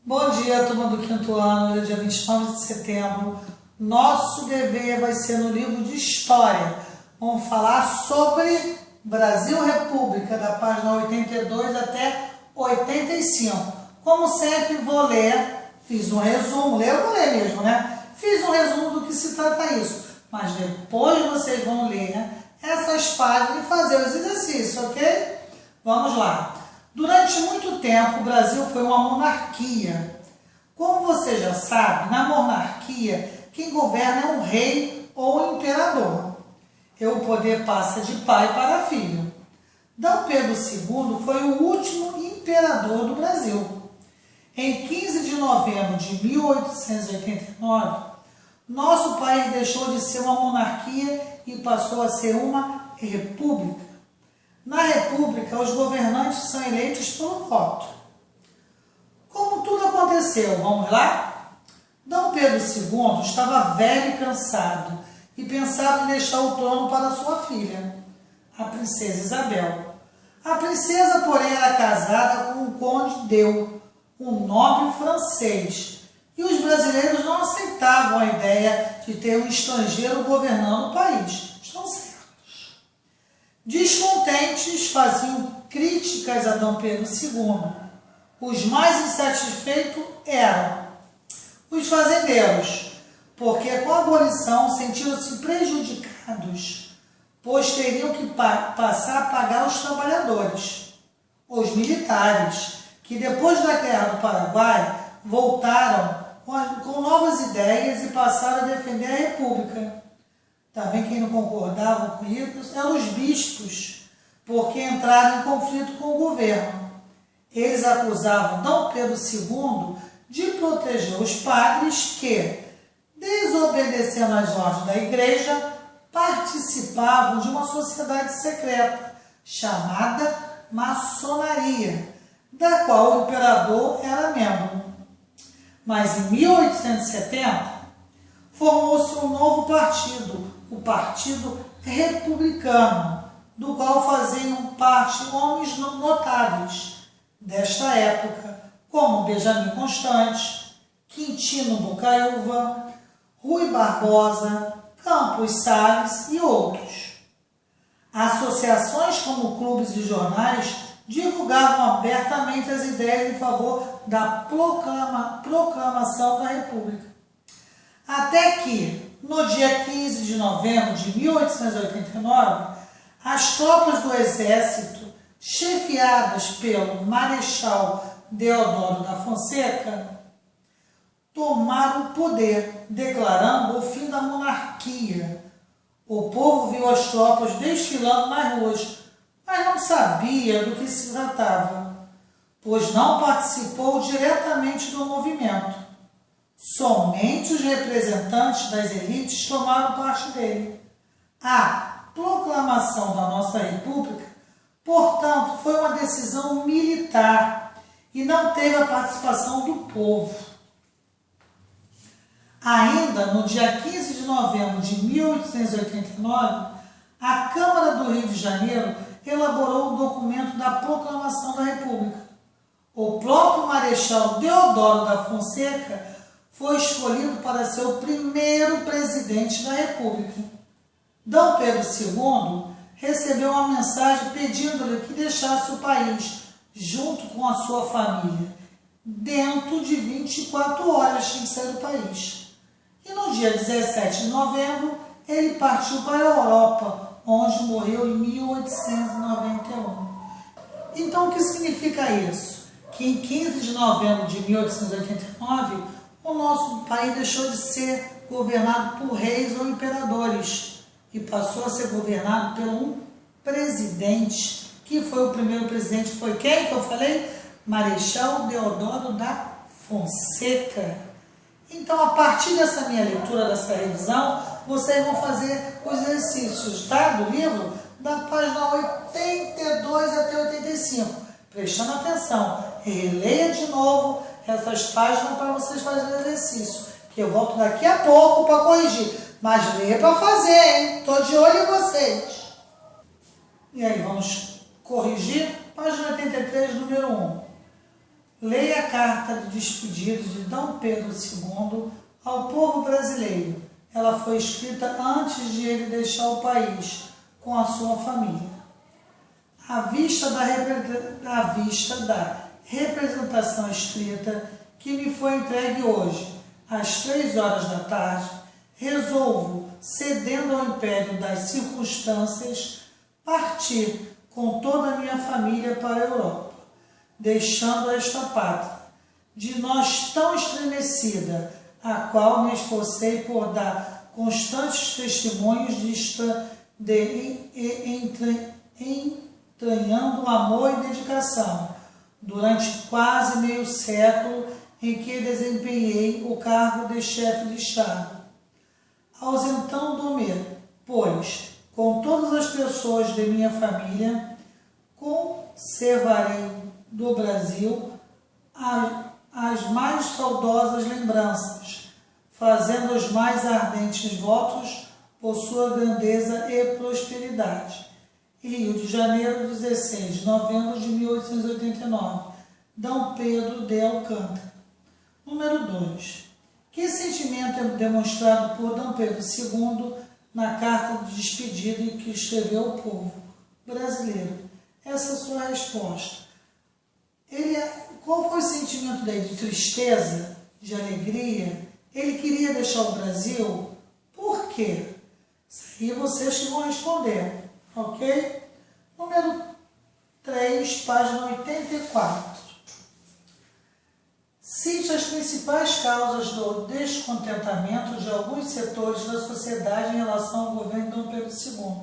Bom dia, turma do quinto ano, dia 29 de setembro. Nosso dever vai ser no livro de História. Vamos falar sobre Brasil República, da página 82 até 85. Como sempre, vou ler, fiz um resumo, eu vou ler mesmo, né? Fiz um resumo do que se trata isso. Mas depois vocês vão ler essas páginas e fazer os exercícios, ok? Vamos lá. Durante muito tempo, o Brasil foi uma monarquia. Como você já sabe, na monarquia, quem governa é um rei ou um imperador. E o poder passa de pai para filho. D. Pedro II foi o último imperador do Brasil. Em 15 de novembro de 1889, nosso país deixou de ser uma monarquia e passou a ser uma república. Na república, os governantes são eleitos pelo voto. Como tudo aconteceu, vamos lá? D. Pedro II estava velho e cansado e pensava em deixar o trono para sua filha, a princesa Isabel. A princesa, porém, era casada com um conde Deu, um nobre francês, e os brasileiros não aceitavam a ideia de ter um estrangeiro governando o país. Estão certos. Descontentes, faziam críticas a D. Pedro II. Os mais insatisfeitos eram os fazendeiros, porque com a abolição sentiram-se prejudicados, pois teriam que passar a pagar os trabalhadores. Os militares, que depois da Guerra do Paraguai voltaram com novas ideias e passaram a defender a República. Também quem não concordava com isso eram os bispos, porque entraram em conflito com o governo. Eles acusavam D. Pedro II de proteger os padres que, desobedecendo às ordens da igreja, participavam de uma sociedade secreta, chamada maçonaria, da qual o imperador era membro. Mas em 1870, formou-se um novo partido, o Partido Republicano, do qual faziam parte homens notáveis desta época, como Benjamin Constant, Quintino Bocaiúva, Rui Barbosa, Campos Salles e outros. Associações como clubes e jornais divulgavam abertamente as ideias em favor da proclamação da República. Até que, no dia 15 de novembro de 1889, as tropas do exército, chefiadas pelo Marechal Deodoro da Fonseca, tomaram o poder, declarando o fim da monarquia. O povo viu as tropas desfilando nas ruas, mas não sabia do que se tratava, pois não participou diretamente do movimento. Somente os representantes das elites tomaram parte dele. A proclamação da nossa República, portanto, foi uma decisão militar e não teve a participação do povo. Ainda no dia 15 de novembro de 1889, a Câmara do Rio de Janeiro elaborou o documento da proclamação da República. O próprio Marechal Deodoro da Fonseca foi escolhido para ser o primeiro presidente da República. D. Pedro II recebeu uma mensagem pedindo-lhe que deixasse o país, junto com a sua família. Dentro de 24 horas tinha que sair do país. E no dia 17 de novembro, ele partiu para a Europa, onde morreu em 1891. Então, o que significa isso? Que em 15 de novembro de 1889, o nosso país deixou de ser governado por reis ou imperadores e passou a ser governado por um presidente, que foi o primeiro presidente, foi quem que eu falei? Marechal Deodoro da Fonseca. Então, a partir dessa minha leitura, dessa revisão, vocês vão fazer os exercícios, tá? Do livro, da página 82 até 85. Prestando atenção, releia de novo essas páginas para vocês fazerem o exercício, que eu volto daqui a pouco para corrigir. Mas leia para fazer, hein? Estou de olho em vocês. E aí, vamos corrigir? Página 83, número 1. Leia a carta de despedida de D. Pedro II ao povo brasileiro. Ela foi escrita antes de ele deixar o país com a sua família. À vista da representação escrita que me foi entregue hoje, às 3 horas da tarde, resolvo, cedendo ao império das circunstâncias, partir com toda a minha família para a Europa, deixando esta pátria, de nós tão estremecida, a qual me esforcei por dar constantes testemunhos entranhando amor e dedicação, durante quase meio século em que desempenhei o cargo de chefe de Estado. Ausentando-me, pois, com todas as pessoas de minha família, conservarei do Brasil as mais saudosas lembranças, fazendo os mais ardentes votos por sua grandeza e prosperidade. Rio de Janeiro, 16 de novembro de 1889. D. Pedro de Alcântara. Número 2. Que sentimento é demonstrado por D. Pedro II na carta de despedida que escreveu ao povo brasileiro? Essa é a sua resposta. Qual foi o sentimento dele? De tristeza? De alegria? Ele queria deixar o Brasil? Por quê? Isso aí vocês que vão responder, ok? Número 3, página 84. Cite as principais causas do descontentamento de alguns setores da sociedade em relação ao governo de D. Pedro II.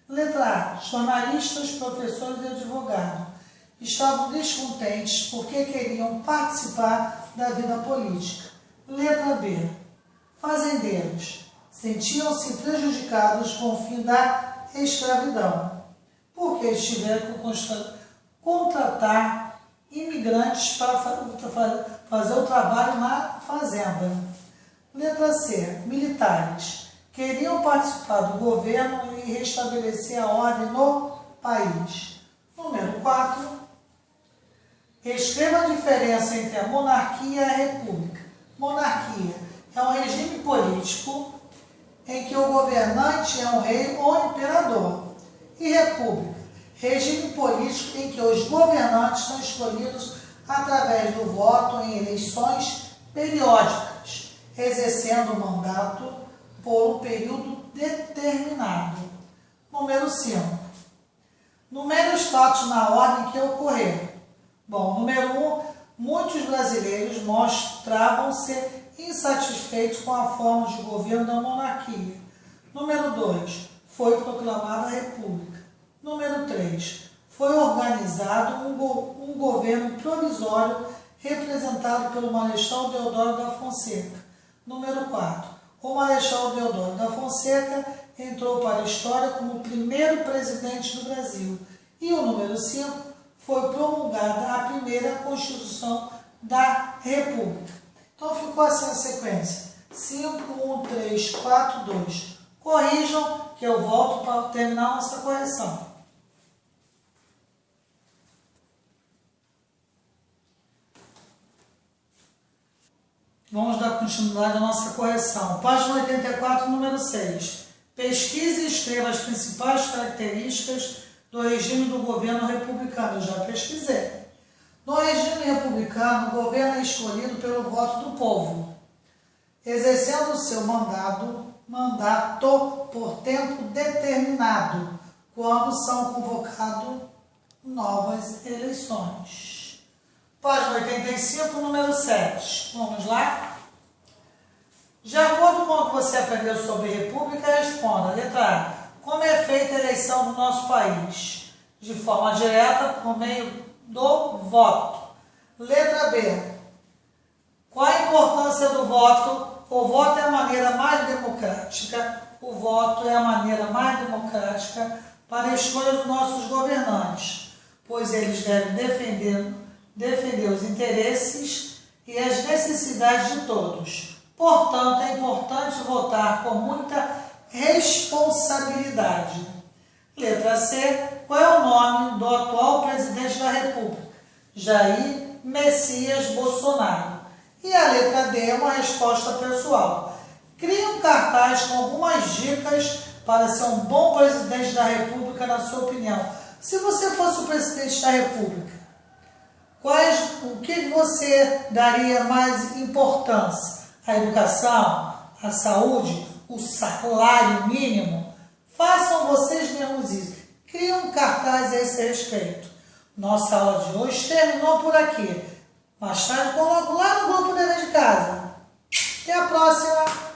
Letra A. Jornalistas, professores e advogados estavam descontentes porque queriam participar da vida política. Letra B. Fazendeiros sentiam-se prejudicados com o fim da escravidão, porque eles tiveram que contratar imigrantes para fazer o trabalho na fazenda. Letra C. Militares queriam participar do governo e restabelecer a ordem no país. Número 4. Escreva a diferença entre a monarquia e a república. Monarquia é um regime político em que o governante é um rei ou imperador. E república, regime político em que os governantes são escolhidos através do voto em eleições periódicas, exercendo o mandato por um período determinado. Número 5. Numere os fatos na ordem que ocorreram. Bom, número 1. Muitos brasileiros mostravam-se insatisfeitos com a forma de governo da monarquia. Número 2. Foi proclamada a República. Número 3. Foi organizado um governo provisório representado pelo Marechal Deodoro da Fonseca. Número 4. O Marechal Deodoro da Fonseca entrou para a história como o primeiro presidente do Brasil. E o número 5. Foi promulgada a primeira Constituição da República. Então ficou assim a sequência. 5, 1, 3, 4, 2. Corrijam, que eu volto para terminar nossa correção. Vamos dar continuidade à nossa correção. Página 84, número 6. Pesquise e escreva as principais características do regime do governo republicano. Eu já pesquisei. No regime republicano, o governo é escolhido pelo voto do povo, exercendo o seu mandato por tempo determinado, quando são convocadas novas eleições. Página 85, número 7. Vamos lá? De acordo com o que você aprendeu sobre república, responda. Letra A. Como é feita a eleição no nosso país? De forma direta, por meio do voto. Letra B. Qual a importância do voto? O voto é a maneira mais democrática. O voto é a maneira mais democrática para a escolha dos nossos governantes, pois eles devem defender os interesses e as necessidades de todos. Portanto, é importante votar com muita responsabilidade. Letra C. Qual é o nome do atual presidente da República? Jair Messias Bolsonaro. E a letra D é uma resposta pessoal. Crie um cartaz com algumas dicas para ser um bom presidente da República, na sua opinião. Se você fosse o presidente da República, o que você daria mais importância? A educação, a saúde, o salário mínimo? Façam vocês mesmos isso. Criem um cartaz a esse respeito. Nossa aula de hoje terminou por aqui. Mais tarde coloco lá no grupo Dever de Casa. Até a próxima!